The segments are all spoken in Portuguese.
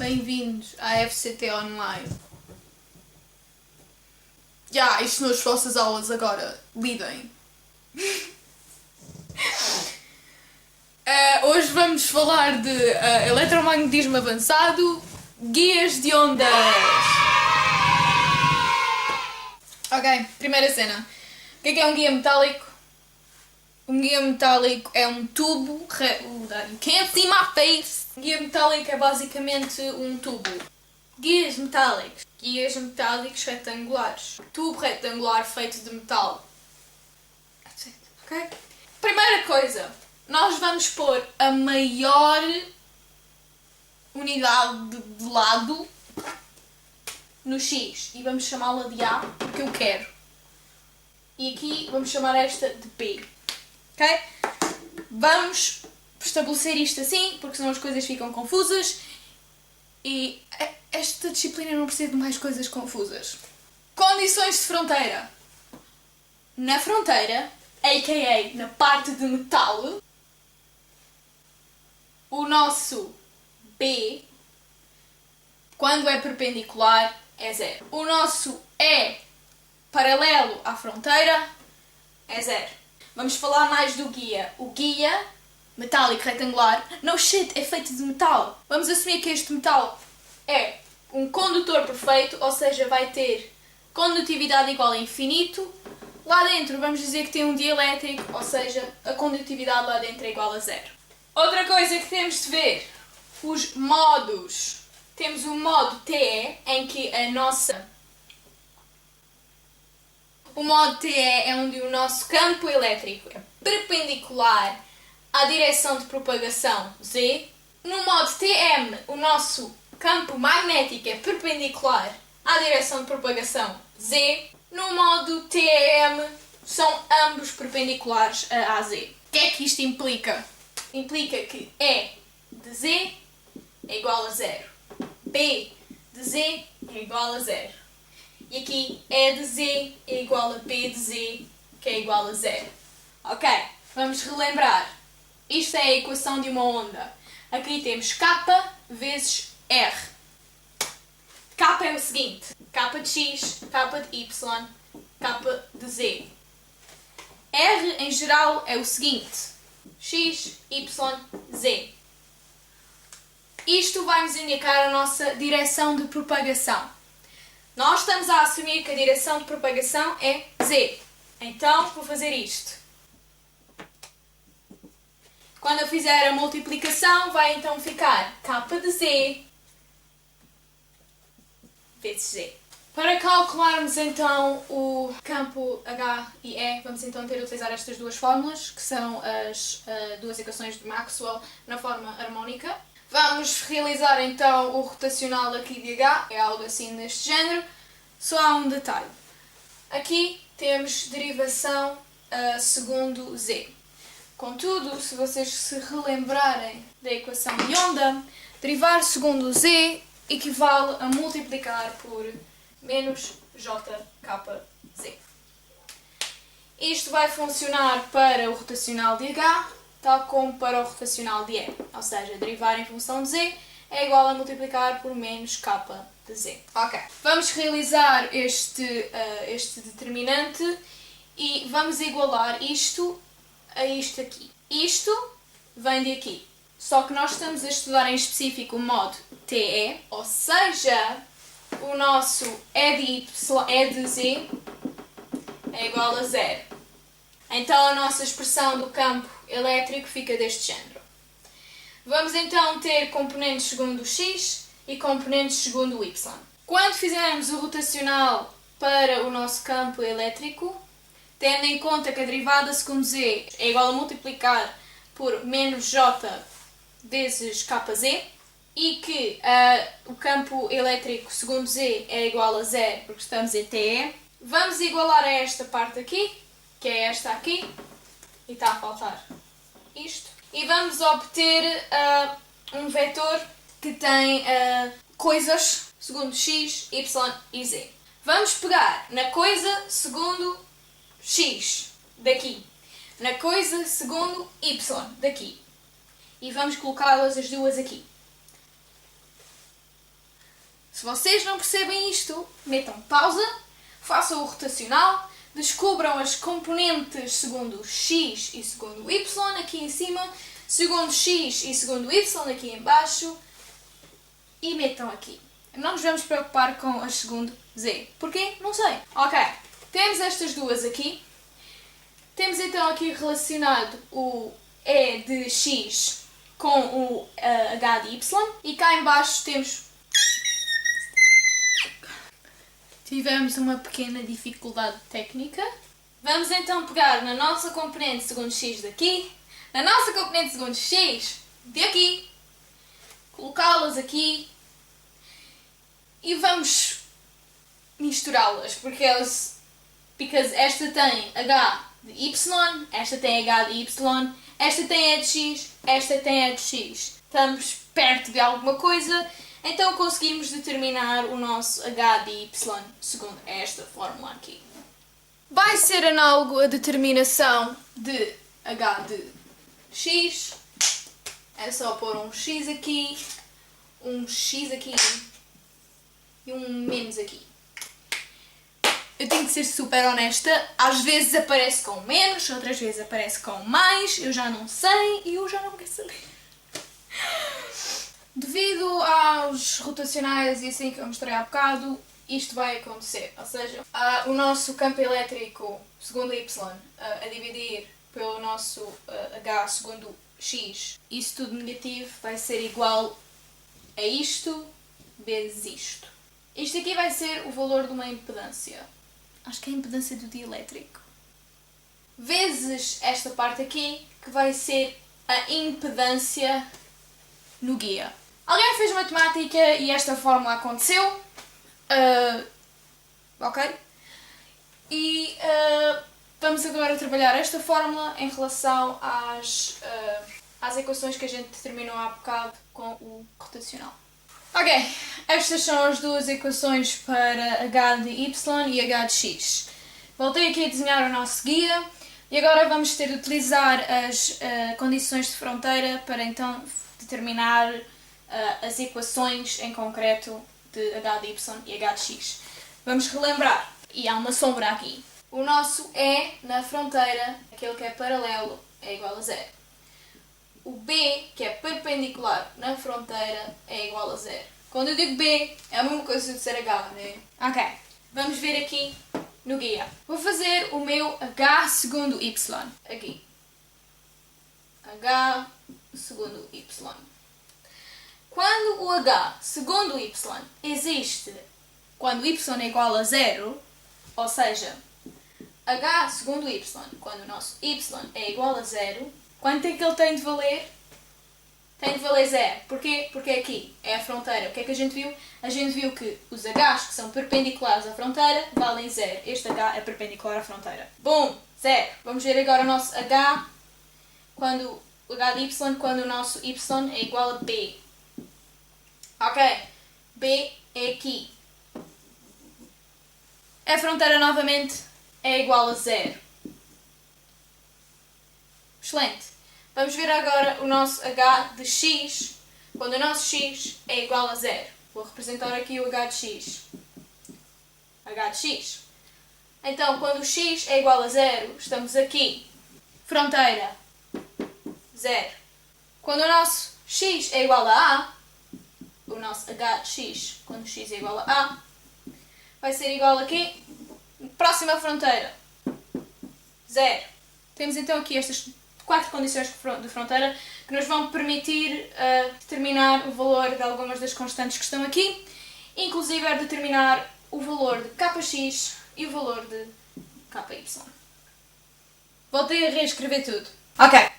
Bem-vindos à FCT Online. Isto são as vossas aulas agora. Lidem. Hoje vamos falar de eletromagnetismo avançado, guias de ondas. Ok, primeira cena. O que é um guia metálico? Um guia metálico é um tubo... Can't see my face! Um guia metálico é basicamente um tubo. Guias metálicos. Guias metálicos retangulares. Tubo retangular feito de metal. That's it, ok? Primeira coisa. Nós vamos pôr a maior unidade de lado no X. E vamos chamá-la de A, porque eu quero. E aqui vamos chamar esta de P. Ok? Vamos estabelecer isto assim, porque senão as coisas ficam confusas. E esta disciplina não precisa de mais coisas confusas. Condições de fronteira. Na fronteira, a.k.a. na parte de metal, o nosso B, quando é perpendicular, é 0. O nosso E, paralelo à fronteira, é 0. Vamos falar mais do guia. O guia metálico retangular, no shit, é feito de metal. Vamos assumir que este metal é um condutor perfeito, ou seja, vai ter condutividade igual a infinito. Lá dentro vamos dizer que tem um dielétrico, ou seja, a condutividade lá dentro é igual a 0. Outra coisa que temos de ver, os modos. Temos o modo TE, em que o modo TE é onde o nosso campo elétrico é perpendicular à direção de propagação Z. No modo TM, o nosso campo magnético é perpendicular à direção de propagação Z. No modo TEM, são ambos perpendiculares a AZ. O que é que isto implica? Implica que E de Z é igual a 0. B de Z é igual a 0. E aqui E de Z é igual a B de Z, que é igual a 0. Ok, vamos relembrar. Isto é a equação de uma onda. Aqui temos K vezes R. K é o seguinte. K de X, K de Y, K de Z. R em geral é o seguinte. X, Y, Z. Isto vai nos indicar a nossa direção de propagação. Nós estamos a assumir que a direção de propagação é Z. Então, vou fazer isto. Quando eu fizer a multiplicação, vai então ficar K de Z vezes Z. Para calcularmos então o campo H e E, vamos então ter de utilizar estas duas fórmulas, que são as duas equações de Maxwell na forma harmónica. Vamos realizar então o rotacional aqui de H, é algo assim deste género. Só há um detalhe. Aqui temos derivação segundo Z. Contudo, se vocês se relembrarem da equação de onda, derivar segundo Z equivale a multiplicar por menos JKZ. Isto vai funcionar para o rotacional de H, tal como para o rotacional de E. Ou seja, derivar em função de Z é igual a multiplicar por menos K de Z. Ok. Vamos realizar este determinante e vamos igualar isto a isto aqui. Isto vem de aqui. Só que nós estamos a estudar em específico o modo TE, ou seja, o nosso E de Z é igual a 0. Então a nossa expressão do campo elétrico fica deste género. Vamos então ter componentes segundo o X e componentes segundo o Y. Quando fizermos o rotacional para o nosso campo elétrico, tendo em conta que a derivada segundo Z é igual a multiplicar por menos J vezes KZ e que o campo elétrico segundo Z é igual a 0 porque estamos em TE, vamos igualar a esta parte aqui, que é esta aqui, e está a faltar isto, e vamos obter um vetor que tem coisas segundo X, Y e Z. Vamos pegar na coisa segundo X daqui, na coisa segundo Y daqui, e vamos colocá-las as duas aqui. Se vocês não percebem isto, metam pausa, façam o rotacional, descubram as componentes segundo x e segundo y aqui em cima, segundo x e segundo y aqui em baixo e metam aqui. Não nos vamos preocupar com as segundo z. Porquê? Não sei. Ok, temos estas duas aqui. Temos então aqui relacionado o E de x com o h de y e cá em baixo tivemos uma pequena dificuldade técnica. Vamos então pegar na nossa componente segundo x daqui, na nossa componente segundo x de aqui, colocá-las aqui e vamos misturá-las, porque esta tem h de y, esta tem h de y, esta tem e de x, esta tem e de x. Estamos perto de alguma coisa, então conseguimos determinar o nosso h de y segundo esta fórmula aqui. Vai ser análogo a determinação de h de x. É só pôr um x aqui e um menos aqui. Eu tenho que ser super honesta, às vezes aparece com menos, outras vezes aparece com mais, eu já não sei e eu já não quero saber. Devido aos rotacionais e assim que eu mostrei há bocado, isto vai acontecer. Ou seja, o nosso campo elétrico segundo y a dividir pelo nosso h segundo x, isso tudo negativo, vai ser igual a isto vezes isto. Isto aqui vai ser o valor de uma impedância. Acho que é a impedância do dielétrico. Vezes esta parte aqui, que vai ser a impedância no guia. Alguém fez matemática e esta fórmula aconteceu. Ok? E vamos agora trabalhar esta fórmula em relação às equações que a gente determinou há bocado com o rotacional. Ok, estas são as duas equações para h de y e h de x. Voltei aqui a desenhar o nosso guia e agora vamos ter de utilizar as condições de fronteira para então determinar as equações em concreto de h de y e h de x. Vamos relembrar, e há uma sombra aqui. O nosso E na fronteira, aquele que é paralelo, é igual a 0. O B, que é perpendicular na fronteira, é igual a 0. Quando eu digo B, é a mesma coisa de ser H, né? Ok, vamos ver aqui no guia. Vou fazer o meu H segundo Y. Aqui. H segundo Y. Quando o H segundo Y existe quando Y é igual a 0, ou seja, H segundo Y, quando o nosso Y é igual a 0, quanto é que ele tem de valer? Tem de valer 0. Porquê? Porque aqui é a fronteira. O que é que a gente viu? A gente viu que os H's que são perpendiculares à fronteira valem 0. Este H é perpendicular à fronteira. Bom, 0. Vamos ver agora o nosso H, o H de Y, quando o nosso Y é igual a B. Ok, B é aqui. A fronteira novamente é igual a 0. Excelente. Vamos ver agora o nosso H de x, quando o nosso x é igual a 0. Vou representar aqui o H de x. H de x. Então, quando o x é igual a 0, estamos aqui. Fronteira, 0. Quando o nosso x é igual a A, o nosso H de x, quando o x é igual a A, vai ser igual a quê? Próxima fronteira, 0. Temos então aqui estas 4 condições de fronteira que nos vão permitir determinar o valor de algumas das constantes que estão aqui, inclusive determinar o valor de kx e o valor de ky. Voltei a reescrever tudo. Ok,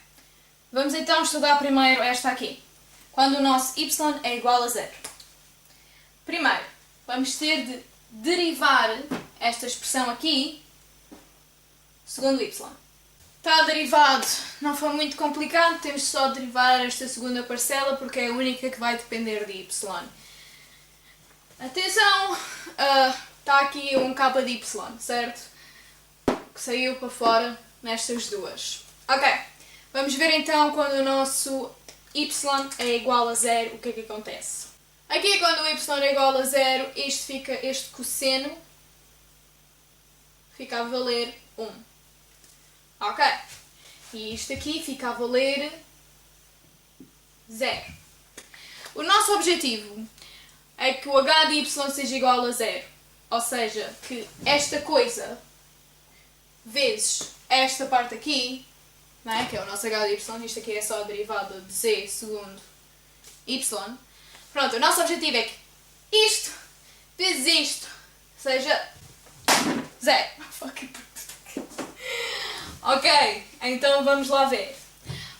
vamos então estudar primeiro esta aqui, quando o nosso y é igual a 0. Primeiro, vamos ter de derivar esta expressão aqui segundo y. Está derivado, não foi muito complicado, temos só de derivar esta segunda parcela porque é a única que vai depender de y. Atenção, está aqui um k de y, certo? Que saiu para fora nestas duas. Ok, vamos ver então quando o nosso y é igual a 0, o que é que acontece. Aqui quando o y é igual a 0, este cosseno fica a valer 1. Ok? E isto aqui fica a valer 0. O nosso objetivo é que o h de y seja igual a 0. Ou seja, que esta coisa vezes esta parte aqui, não é? Que é o nosso h de y, isto aqui é só a derivada de z segundo y. Pronto, o nosso objetivo é que isto vezes isto seja 0. Ok, então vamos lá ver.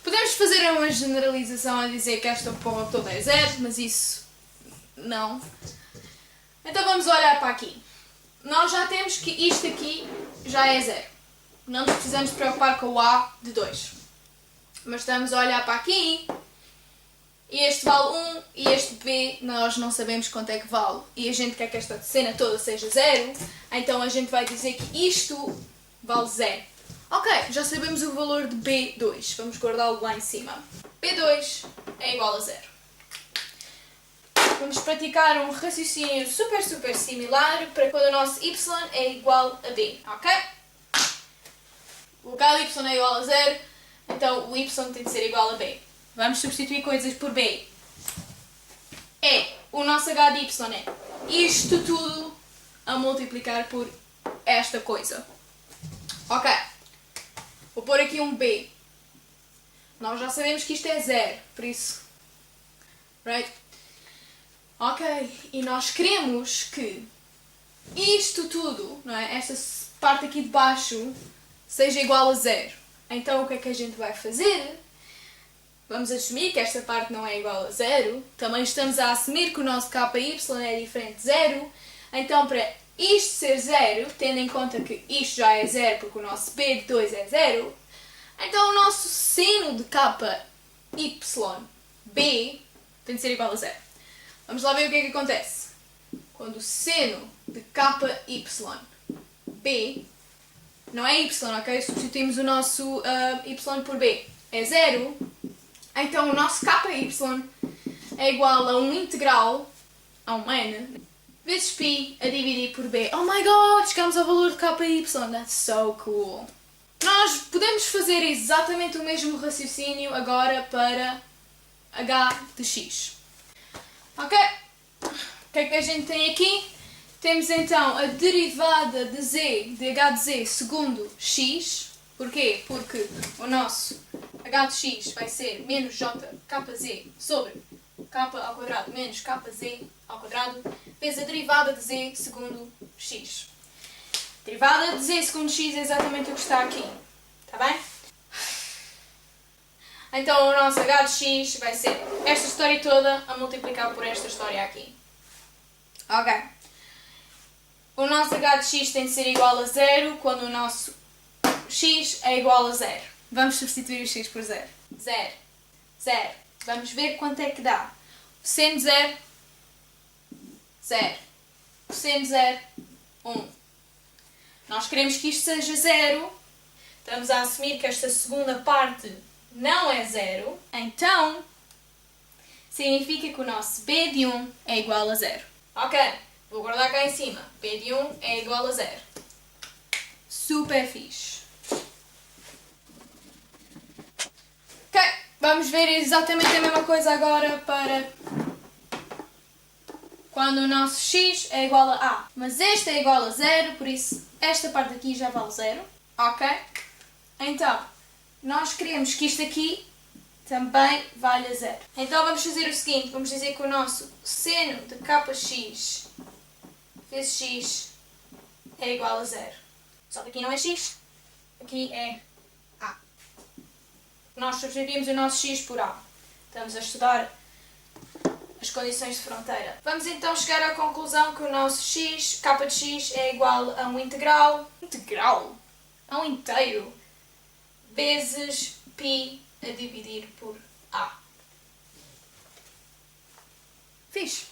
Podemos fazer uma generalização a dizer que esta porra toda é 0, mas isso não. Então vamos olhar para aqui. Nós já temos que isto aqui já é 0. Não nos precisamos preocupar com o a de 2. Mas estamos a olhar para aqui e este vale 1 e este b nós não sabemos quanto é que vale. E a gente quer que esta cena toda seja 0, então a gente vai dizer que isto vale 0. Ok, já sabemos o valor de B2. Vamos guardá-lo lá em cima. B2 é igual a 0. Vamos praticar um raciocínio super similar para quando o nosso y é igual a b. Ok? O h de y é igual a 0, então o y tem de ser igual a b. Vamos substituir coisas por b. O nosso h de y é isto tudo a multiplicar por esta coisa. Ok. Vou pôr aqui um b. Nós já sabemos que isto é 0, por isso... Right? Ok, e nós queremos que isto tudo, não é? Esta parte aqui de baixo, seja igual a 0. Então o que é que a gente vai fazer? Vamos assumir que esta parte não é igual a 0. Também estamos a assumir que o nosso ky é diferente de 0. Então para isto ser 0, tendo em conta que isto já é 0 porque o nosso b de 2 é 0, então o nosso seno de b tem de ser igual a 0. Vamos lá ver o que é que acontece. Quando o seno de b não é y, ok? Substituímos o nosso y por b. É 0. Então o nosso ky é igual a um integral, a um n, vezes π a dividir por b. Oh my god, chegamos ao valor de ky. That's so cool. Nós podemos fazer exatamente o mesmo raciocínio agora para h de x. Ok? O que é que a gente tem aqui? Temos então a derivada de z, de h de z segundo x. Porquê? Porque o nosso h de x vai ser menos jkz sobre k ao quadrado menos kz ao quadrado vezes a derivada de z segundo x. Derivada de z segundo x é exatamente o que está aqui. Está bem? Então o nosso h de x vai ser esta história toda a multiplicar por esta história aqui. Ok. O nosso h de x tem de ser igual a 0 quando o nosso x é igual a 0. Vamos substituir o x por 0. 0. 0. Vamos ver quanto é que dá. Seno de 0, 0. Cosseno de 0, 1. Nós queremos que isto seja 0. Estamos a assumir que esta segunda parte não é 0. Então, significa que o nosso b de 1 é igual a 0. Ok, vou guardar cá em cima. B de 1 é igual a 0. Super fixe. Ok, vamos ver exatamente a mesma coisa agora para quando o nosso x é igual a a. Mas este é igual a 0, por isso esta parte aqui já vale 0. Ok? Então, nós queremos que isto aqui também valha 0. Então vamos fazer o seguinte, vamos dizer que o nosso seno de kx vezes x é igual a 0. Só que aqui não é x, aqui é a. Nós substituímos o nosso x por a. Estamos a estudar as condições de fronteira. Vamos então chegar à conclusão que o nosso x, k de x, é igual a um integral, a um inteiro, vezes π a dividir por a. Fixe!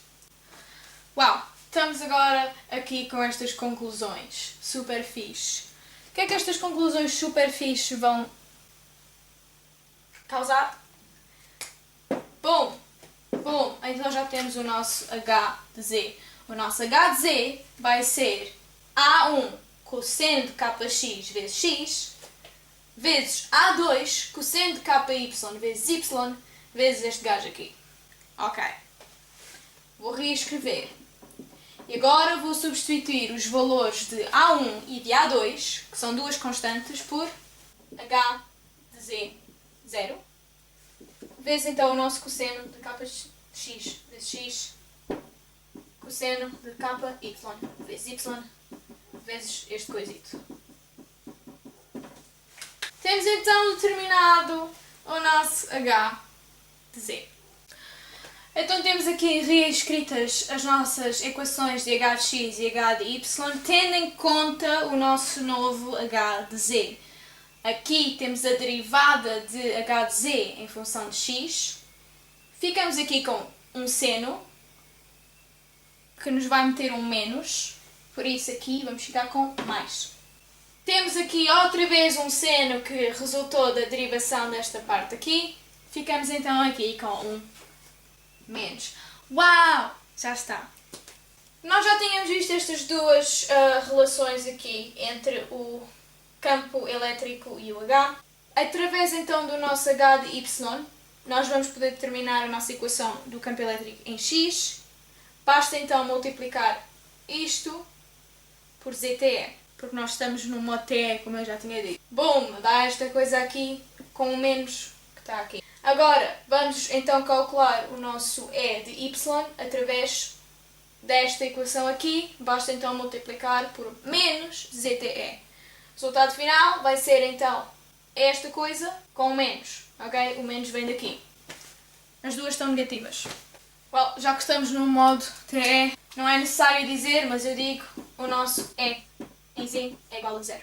Uau! Estamos agora aqui com estas conclusões super fixe. O que é que estas conclusões super fixe vão causar? Bom, então já temos o nosso h de z. O nosso h de z vai ser A1 cosseno de kx vezes x, vezes A2 cosseno de ky vezes y, vezes este gajo aqui. Ok. Vou reescrever. E agora vou substituir os valores de A1 e de A2, que são duas constantes, por h de z 0, vezes então o nosso cosseno de kx vezes x, cosseno de ky vezes y, vezes este coisito. Temos então determinado o nosso h de z. Então temos aqui reescritas as nossas equações de h de x e h de y, tendo em conta o nosso novo h de z. Aqui temos a derivada de h de z em função de x. Ficamos aqui com um seno, que nos vai meter um menos, por isso aqui vamos ficar com mais. Temos aqui outra vez um seno que resultou da derivação desta parte aqui. Ficamos então aqui com um menos. Uau! Já está. Nós já tínhamos visto estas duas relações aqui entre o campo elétrico e o H. Através então do nosso H de Y, nós vamos poder determinar a nossa equação do campo elétrico em X. Basta então multiplicar isto por ZTE, porque nós estamos no modo TE, como eu já tinha dito. Bom, dá esta coisa aqui com o menos que está aqui. Agora, vamos então calcular o nosso E de Y através desta equação aqui. Basta então multiplicar por menos ZTE. O resultado final vai ser então esta coisa com o menos. Ok? O menos vem daqui. As duas estão negativas. Well, já que estamos no modo TE, não é necessário dizer, mas eu digo, o nosso E em Z é igual a 0.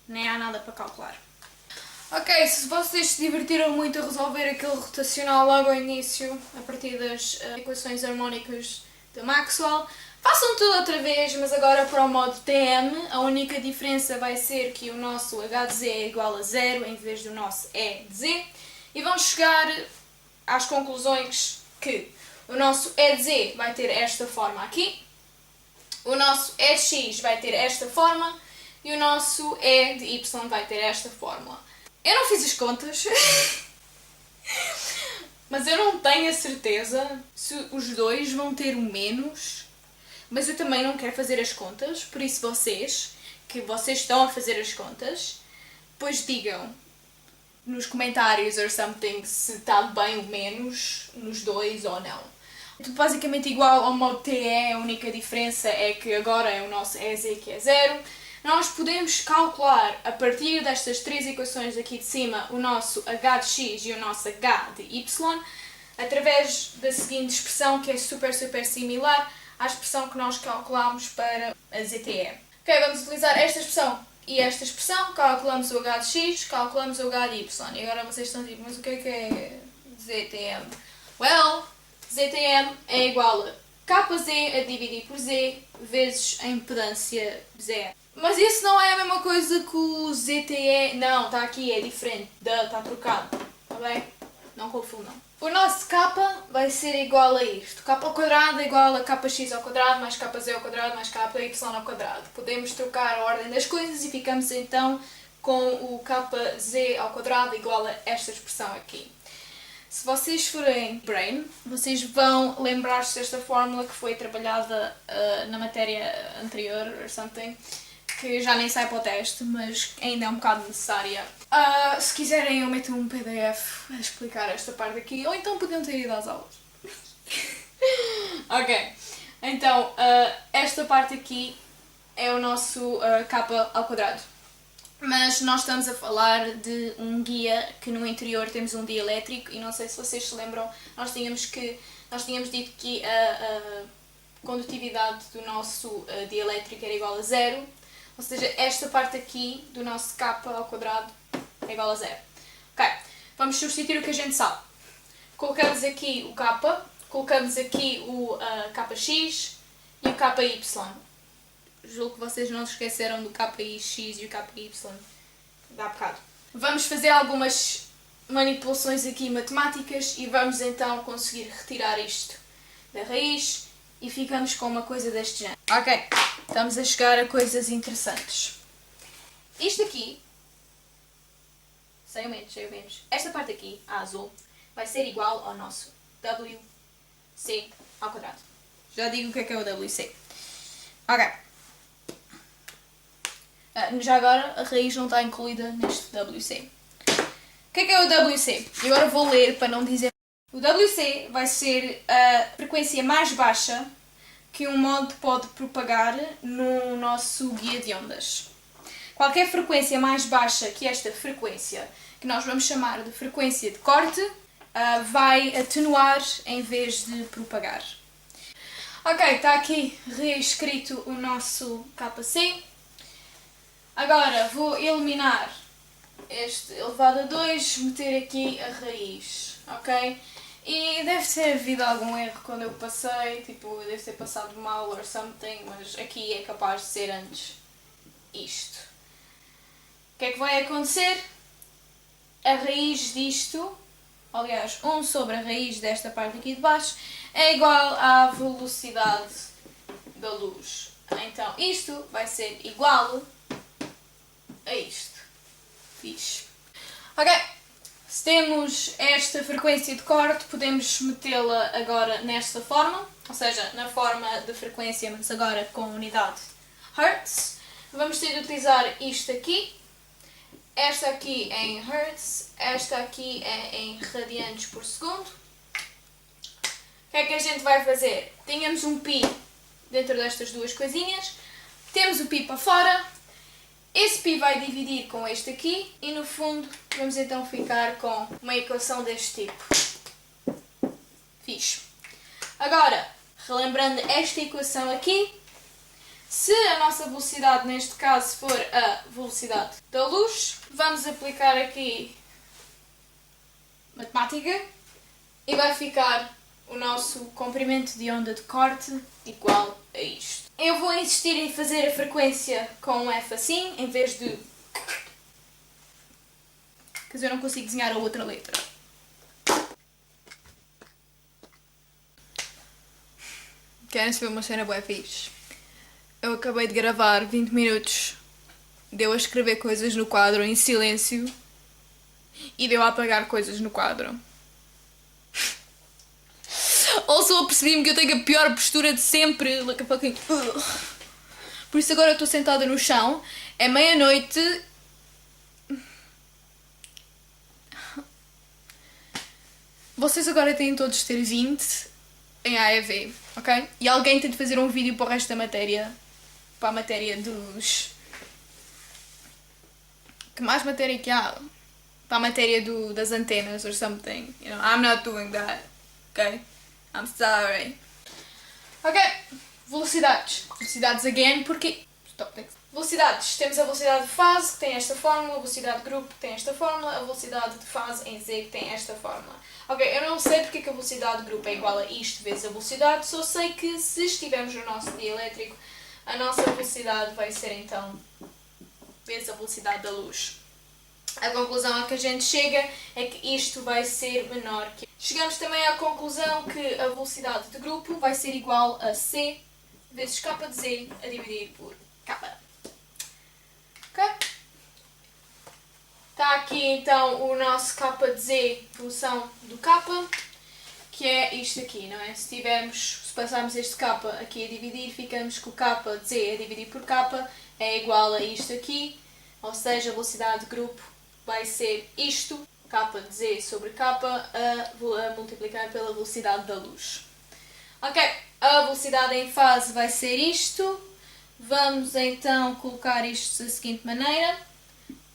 Nem há nada para calcular. Ok, se vocês se divertiram muito a resolver aquele rotacional logo ao início, a partir das equações harmónicas de Maxwell, façam tudo outra vez, mas agora para o modo TM. A única diferença vai ser que o nosso H de Z é igual a 0 em vez do nosso E de Z. E vão chegar às conclusões que o nosso E de Z vai ter esta forma aqui, o nosso E de X vai ter esta forma e o nosso E de Y vai ter esta fórmula. Eu não fiz as contas, mas eu não tenho a certeza se os dois vão ter o menos, mas eu também não quero fazer as contas, por isso vocês estão a fazer as contas, depois digam nos comentários or something se está bem o menos nos dois ou não. Tudo basicamente igual ao modo TE, a única diferença é que agora é o nosso EZ que é 0. Nós podemos calcular, a partir destas três equações aqui de cima, o nosso H de X e o nosso H de Y, através da seguinte expressão, que é super similar à expressão que nós calculámos para a ZTE. Ok, vamos utilizar esta expressão e esta expressão, calculamos o H de X, calculamos o H de Y. E agora vocês estão tipo, mas o que é ZTM? Well, ZTM é igual a KZ a dividir por Z vezes a impedância Z. Mas isso não é a mesma coisa que o ZTE. Não, está aqui, é diferente. Está trocado. Está bem? Não confundam. O nosso K vai ser igual a isto. K ao quadrado é igual a KX ao quadrado mais KZ ao quadrado mais KY ao quadrado. Podemos trocar a ordem das coisas e ficamos então com o KZ ao quadrado igual a esta expressão aqui. Se vocês forem brain, vocês vão lembrar-se desta fórmula que foi trabalhada na matéria anterior, or something, que já nem sai para o teste, mas ainda é um bocado necessária. Se quiserem eu meto um PDF a explicar esta parte aqui, ou então podiam ter ido às aulas. Ok, então esta parte aqui é o nosso K ao quadrado. Mas nós estamos a falar de um guia que no interior temos um dielétrico e não sei se vocês se lembram, nós tínhamos dito que a condutividade do nosso dielétrico era igual a 0, ou seja, esta parte aqui do nosso K ao quadrado é igual a 0. Ok, vamos substituir o que a gente sabe. Colocamos aqui o K, colocamos aqui o KX e o KY. Julgo que vocês não se esqueceram do KX e o KY da bocado. Vamos fazer algumas manipulações aqui matemáticas e vamos então conseguir retirar isto da raiz e ficamos com uma coisa deste género. Ok, estamos a chegar a coisas interessantes. Isto aqui, sem o menos, esta parte aqui, a azul, vai ser igual ao nosso WC ao quadrado. Já digo o que é o WC. Ok. Já agora a raiz não está incluída neste WC. O que é o WC? E agora vou ler para não dizer. O WC vai ser a frequência mais baixa que um mod pode propagar no nosso guia de ondas. Qualquer frequência mais baixa que esta frequência, que nós vamos chamar de frequência de corte, vai atenuar em vez de propagar. Ok, está aqui reescrito o nosso KC. Agora vou eliminar este elevado a 2, meter aqui a raiz, ok? E deve ter havido algum erro quando eu passei, tipo, deve ter passado mal or something, mas aqui é capaz de ser antes isto. O que é que vai acontecer? A raiz disto, aliás, 1 sobre a raiz desta parte aqui de baixo, é igual à velocidade da luz. Então isto vai ser igual a isto. Fixe. Ok, se temos esta frequência de corte, podemos metê-la agora nesta forma, ou seja, na forma de frequência, mas agora com unidade Hertz. Vamos ter de utilizar isto aqui. Esta aqui é em Hertz, esta aqui é em radianes por segundo. O que é que a gente vai fazer? Tínhamos um π dentro destas duas coisinhas, temos o π para fora, esse π vai dividir com este aqui e no fundo vamos então ficar com uma equação deste tipo. Fixe. Agora, relembrando esta equação aqui, se a nossa velocidade neste caso for a velocidade da luz, vamos aplicar aqui matemática e vai ficar o nosso comprimento de onda de corte igual a isto. Eu vou insistir em fazer a frequência com um F assim, em vez de... Porque eu não consigo desenhar a outra letra. Querem saber uma cena bué fixe? Eu acabei de gravar 20 minutos de eu a escrever coisas no quadro em silêncio e de eu a apagar coisas no quadro. Ou só percebi-me que eu tenho a pior postura de sempre. Por isso agora eu estou sentada no chão, é meia-noite. Vocês agora têm todos de ter 20 em AEV, ok? E alguém tem de fazer um vídeo para o resto da matéria. Para a matéria dos... Que mais matéria que há? Para a matéria das antenas or something. You know, I'm not doing that, ok? I'm sorry. Ok, velocidades. Velocidades again, porque... Stop. Velocidades. Temos a velocidade de fase, que tem esta fórmula, a velocidade de grupo, que tem esta fórmula, a velocidade de fase em Z, que tem esta fórmula. Ok, eu não sei porque que a velocidade de grupo é igual a isto vezes a velocidade, só sei que se estivermos no nosso dielétrico, a nossa velocidade vai ser então vezes a velocidade da luz. A conclusão a que a gente chega é que isto vai ser menor que... Chegamos também à conclusão que a velocidade de grupo vai ser igual a C vezes k de Z a dividir por k. Ok? Está aqui então o nosso k de Z, função do k, que é isto aqui, não é? Se passarmos este k aqui a dividir, ficamos com o k de Z a dividir por k é igual a isto aqui, ou seja, a velocidade de grupo vai ser isto, k de Z sobre k, a multiplicar pela velocidade da luz. Ok, a velocidade em fase vai ser isto. Vamos então colocar isto da seguinte maneira.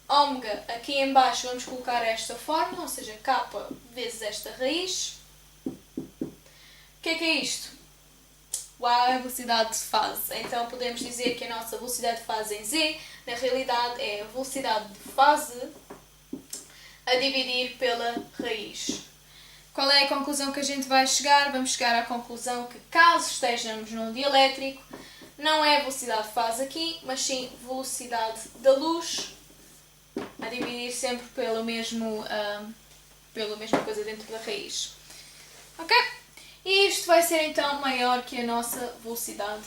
Ômega, aqui em baixo vamos colocar esta forma, ou seja, k vezes esta raiz. O que é isto? Uau, é a velocidade de fase. Então podemos dizer que a nossa velocidade de fase em Z, na realidade, é a velocidade de fase a dividir pela raiz. Qual é a conclusão que a gente vai chegar? Vamos chegar à conclusão que caso estejamos num dielétrico, não é a velocidade de fase aqui, mas sim velocidade da luz a dividir sempre pelo mesmo pela mesma coisa dentro da raiz. Ok? E isto vai ser então maior que a nossa velocidade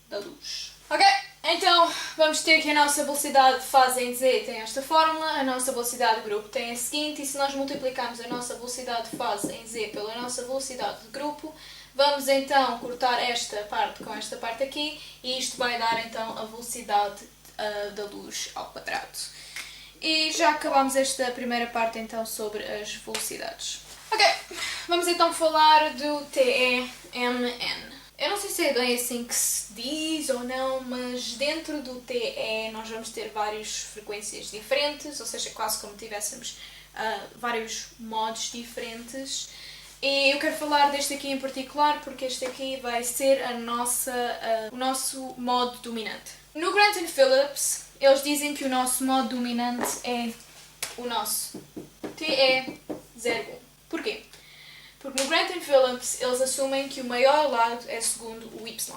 da luz. Ok? Então vamos ter que a nossa velocidade de fase em Z tem esta fórmula, a nossa velocidade de grupo tem a seguinte, e se nós multiplicarmos a nossa velocidade de fase em Z pela nossa velocidade de grupo, vamos então cortar esta parte com esta parte aqui, e isto vai dar então a velocidade da luz ao quadrado. E já acabamos esta primeira parte então sobre as velocidades. Ok, vamos então falar do TE-MN. Eu não sei se é bem assim que se diz ou não, mas dentro do TE nós vamos ter várias frequências diferentes, ou seja, quase como tivéssemos vários modos diferentes. E eu quero falar deste aqui em particular porque este aqui vai ser o nosso modo dominante. No Grant & Phillips, eles dizem que o nosso modo dominante é o nosso TE01. Porquê? Porque no Grant & Phillips eles assumem que o maior lado é segundo o Y.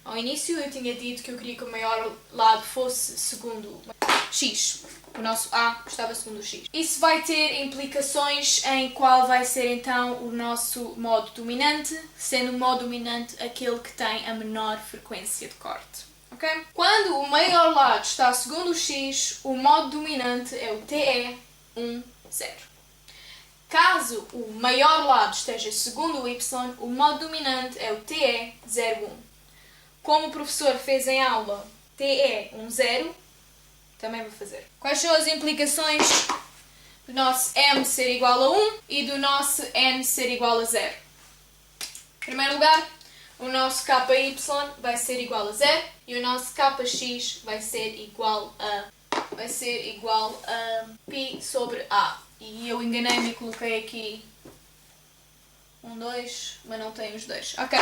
Ao início eu tinha dito que eu queria que o maior lado fosse segundo X. O nosso A estava segundo o X. Isso vai ter implicações em qual vai ser então o nosso modo dominante, sendo o modo dominante aquele que tem a menor frequência de corte. Okay? Quando o maior lado está segundo o X, o modo dominante é o TE10. Caso o maior lado esteja segundo o Y, o modo dominante é o TE01. Como o professor fez em aula TE10, também vou fazer. Quais são as implicações do nosso M ser igual a 1 e do nosso N ser igual a 0? Em primeiro lugar, o nosso KY vai ser igual a 0 e o nosso KX vai ser igual a π sobre A. E eu enganei-me e coloquei aqui 1, 2, mas não tem os dois. Ok,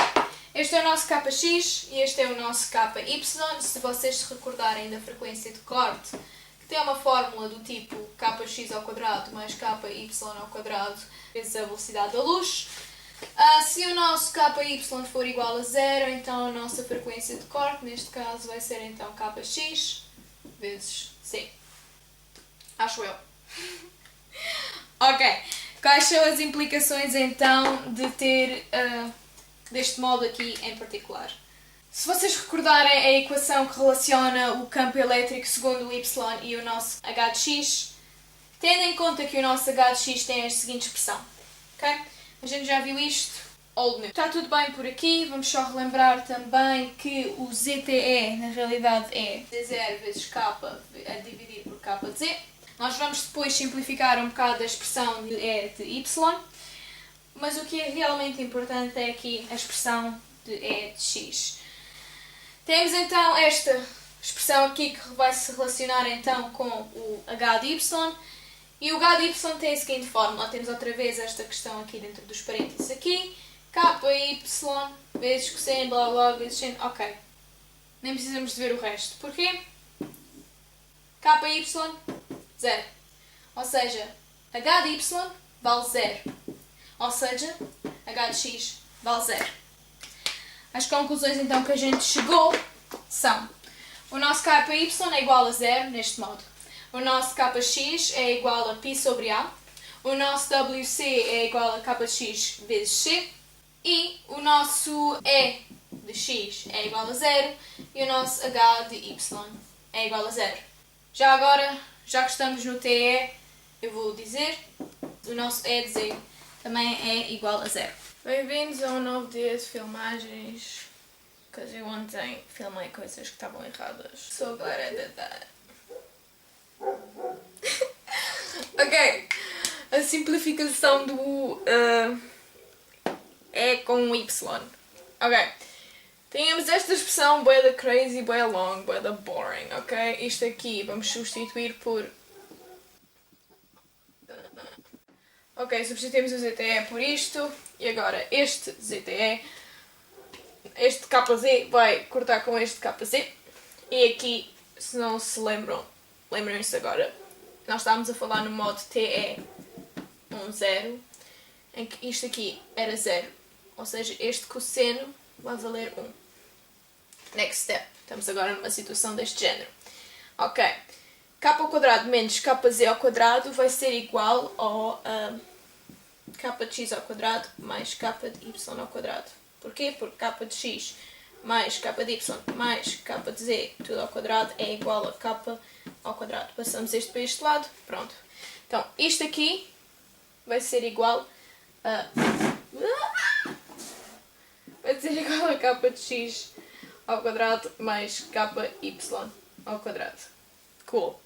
este é o nosso KX e este é o nosso KY. Se vocês se recordarem da frequência de corte, que tem uma fórmula do tipo kx ao quadrado mais ky ao quadrado vezes a velocidade da luz. Se o nosso KY for igual a 0, então a nossa frequência de corte, neste caso, vai ser então kx vezes c. Acho eu. Ok. Quais são as implicações então de ter deste modo aqui em particular? Se vocês recordarem a equação que relaciona o campo elétrico segundo o Y e o nosso H de X, tendo em conta que o nosso H de X tem a seguinte expressão. Okay? A gente já viu isto? Old news. Está tudo bem por aqui, vamos só relembrar também que o ZTE na realidade é Z0 vezes K a dividir por K de Z. Nós vamos depois simplificar um bocado a expressão de E de Y, mas o que é realmente importante é aqui a expressão de E de X. Temos então esta expressão aqui que vai se relacionar então com o H de Y, e o H de Y tem a seguinte fórmula. Temos outra vez esta questão aqui dentro dos parênteses aqui, KY vezes cosseno, blá blá, vezes seno, ok. Nem precisamos de ver o resto. Porquê? KY, 0. Ou seja, H de Y vale 0. Ou seja, H de X vale 0. As conclusões então que a gente chegou são: o nosso KY é igual a 0 neste modo. O nosso Kx é igual a π sobre A. O nosso WC é igual a Kx vezes C. E o nosso E de X é igual a 0. E o nosso H de Y é igual a 0. Já agora, já que estamos no TE, eu vou dizer: o nosso E de Z também é igual a 0. Bem-vindos a um novo dia de filmagens, porque eu ontem filmei coisas que estavam erradas. So glad I did that. Ok, a simplificação do E com Y. Ok, tínhamos esta expressão bué da crazy, bué long, bué da boring, ok? Isto aqui vamos substituir por... Ok, substituímos o ZTE por isto, e agora este ZTE, este KZ vai cortar com este KZ, e aqui, se não se lembram, lembrem-se agora, nós estávamos a falar no modo TE10, em que isto aqui era 0, ou seja, este cosseno vai valer 1. Next step, estamos agora numa situação deste género. Ok, k ao quadrado menos kz ao quadrado vai ser igual ao k de x ao quadrado mais k de y ao quadrado. Porquê? Porque k de x mais k de y mais k de z tudo ao quadrado é igual a k ao quadrado. Passamos este para este lado, pronto. Então, isto aqui vai ser igual a... vai ser igual a k de x ao quadrado mais ky ao quadrado. Cool.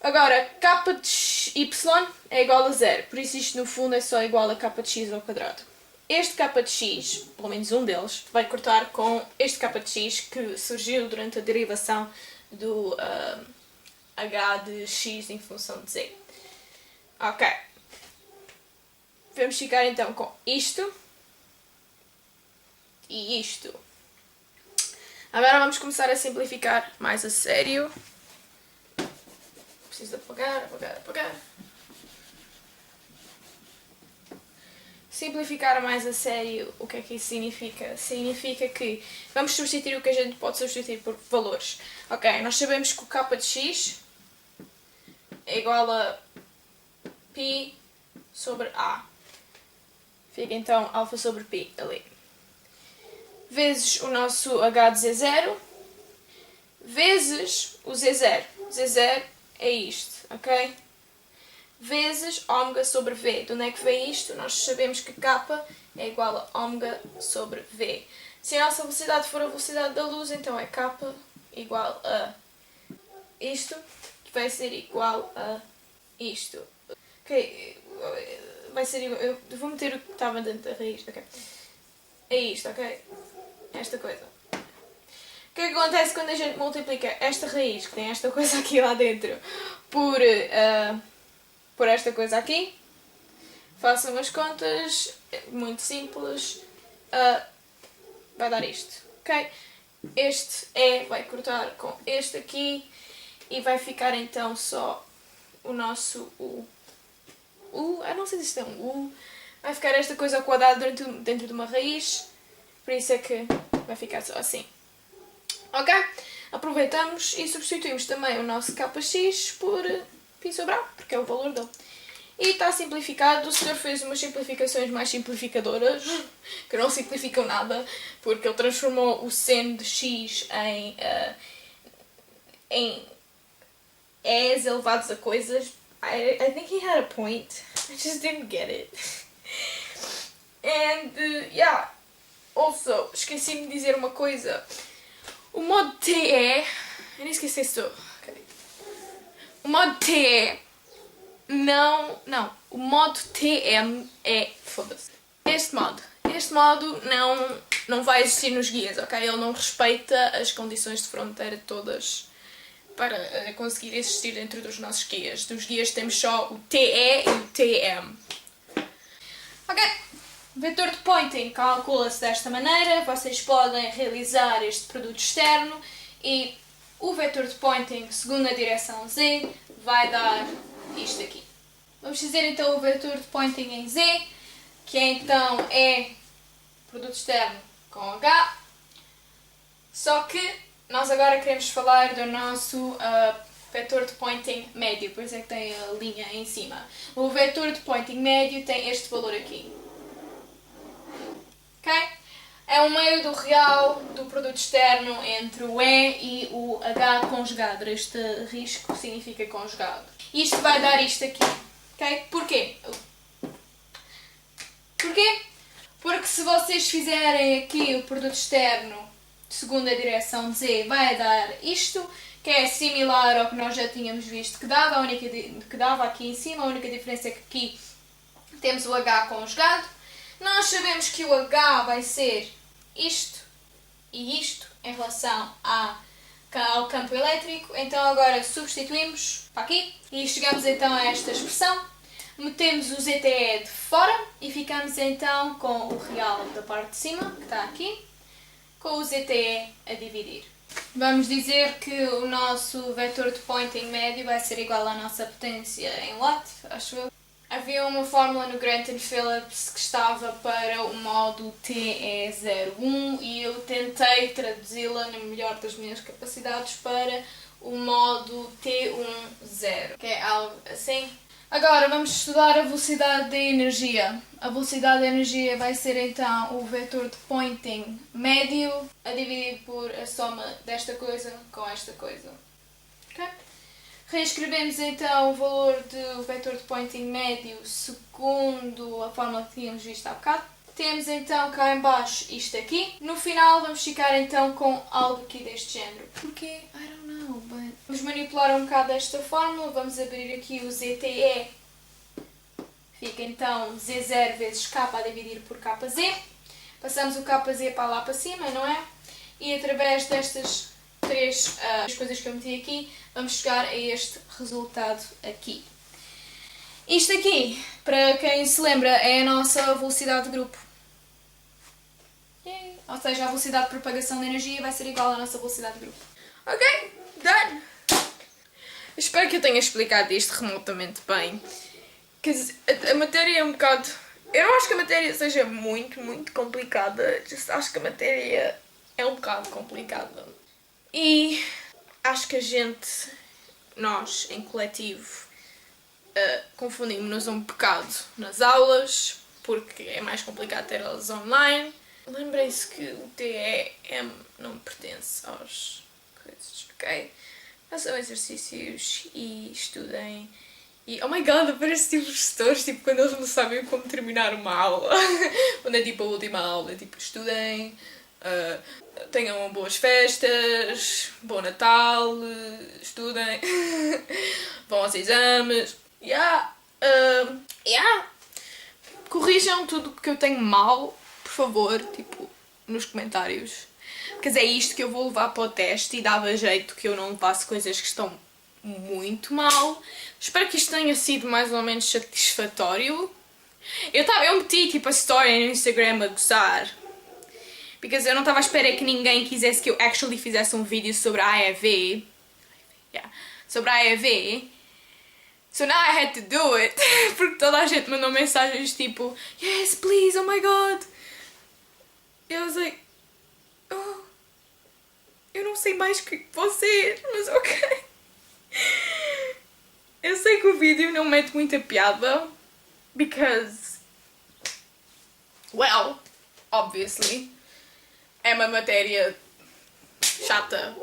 Agora, k de y é igual a 0, por isso isto no fundo é só igual a k de x ao quadrado. Este k de x, pelo menos um deles, vai cortar com este k de x que surgiu durante a derivação do h de x em função de z. Ok. Vamos ficar então com isto e isto. Agora vamos começar a simplificar mais a sério. Preciso apagar. Simplificar mais a sério, o que é que isso significa? Significa que vamos substituir o que a gente pode substituir por valores. Ok, nós sabemos que o k de x é igual a π sobre a. Fica então alfa sobre π ali. Vezes o nosso h de z0, vezes o z0. z0 é isto, ok? Vezes ômega sobre v. De onde é que vem isto? Nós sabemos que k é igual a ômega sobre v. Se a nossa velocidade for a velocidade da luz, então é k igual a isto, que vai ser igual a isto. Ok, vai ser igual... Eu vou meter o que estava dentro da raiz, ok? É isto, ok? Esta coisa. O que é que acontece quando a gente multiplica esta raiz, que tem esta coisa aqui lá dentro, por esta coisa aqui? Façam as contas, muito simples, vai dar isto, ok? Este vai cortar com este aqui e vai ficar então só o nosso u. Eu não sei se isto é um u. Vai ficar esta coisa ao quadrado dentro de uma raiz, por isso é que vai ficar só assim. Ok? Aproveitamos e substituímos também o nosso kx por π sobre a, porque é o valor dele. E está simplificado. O senhor fez umas simplificações mais simplificadoras, que não simplificam nada, porque ele transformou o seno de x em e's elevados a coisas. I think he had a point. I just didn't get it. And, yeah. Also, esqueci-me de dizer uma coisa. O modo TE... Eu nem esqueci isso. Okay. O modo TE... Não... O modo TM é... Foda-se. Este modo não vai existir nos guias, ok? Ele não respeita as condições de fronteira todas para conseguir existir dentro dos nossos guias. Dos guias temos só o TE e o TM. Ok? O vetor de Poynting calcula-se desta maneira. Vocês podem realizar este produto externo e o vetor de Poynting segundo a direção z vai dar isto aqui. Vamos fazer então o vetor de Poynting em z, que então é produto externo com h. Só que nós agora queremos falar do nosso vetor de Poynting médio, por isso é que tem a linha em cima. O vetor de Poynting médio tem este valor aqui. Ok? É o meio do real do produto externo entre o E e o H conjugado. Este risco significa conjugado. Isto vai dar isto aqui. Ok? Porquê? Porquê? Porque se vocês fizerem aqui o produto externo segundo a direção de Z, vai dar isto, que é similar ao que nós já tínhamos visto que dava, que dava aqui em cima. A única diferença é que aqui temos o H conjugado. Nós sabemos que o H vai ser isto e isto em relação ao campo elétrico. Então agora substituímos para aqui e chegamos então a esta expressão. Metemos o ZTE de fora e ficamos então com o real da parte de cima, que está aqui, com o ZTE a dividir. Vamos dizer que o nosso vetor de Poynting médio vai ser igual à nossa potência em watt, acho eu. Havia uma fórmula no Granton Phillips que estava para o modo TE01 e eu tentei traduzi-la na melhor das minhas capacidades para o modo T10, que é algo assim. Agora vamos estudar a velocidade da energia. A velocidade da energia vai ser então o vetor de Poynting médio a dividir por a soma desta coisa com esta coisa. Okay? Reescrevemos então o valor do vetor de Poynting médio segundo a fórmula que tínhamos visto há bocado. Temos então cá em baixo isto aqui. No final vamos ficar então com algo aqui deste género. Porquê? I don't know, but... Vamos manipular um bocado esta fórmula. Vamos abrir aqui o ZTE. Fica então Z0 vezes K a dividir por KZ. Passamos o KZ para lá para cima, não é? E através destas três coisas que eu meti aqui, vamos chegar a este resultado aqui. Isto aqui, para quem se lembra, é a nossa velocidade de grupo. Yay. Ou seja, a velocidade de propagação da energia vai ser igual à nossa velocidade de grupo. Ok, done! Espero que eu tenha explicado isto remotamente bem. A matéria é um bocado... Eu não acho que a matéria seja muito complicada. Acho que a matéria é um bocado complicada. E acho que nós, em coletivo, confundimos-nos um bocado nas aulas, porque é mais complicado ter elas online. Lembrem-se que o TEM não pertence aos coisas, ok? Façam exercícios e estudem. E, oh my god, parece tipo professores, tipo, quando eles não sabem como terminar uma aula. Quando é tipo a última aula, tipo, estudem, tenham boas festas, bom Natal, estudem, vão aos exames. Corrijam tudo o que eu tenho mal, por favor, tipo, nos comentários. Porque é isto que eu vou levar para o teste e dava jeito que eu não levasse coisas que estão muito mal. Espero que isto tenha sido mais ou menos satisfatório. Eu meti tipo a story no Instagram a gozar. Porque eu não estava à espera que ninguém quisesse que eu actually fizesse um vídeo sobre a AEV. Sobre a AEV. So now I had to do it. Porque toda a gente mandou mensagens tipo yes, please, oh my god. E eu was like, oh, eu não sei mais que vocês, mas ok. Eu sei que o vídeo não mete muita piada. Because, well, obviously, é uma matéria chata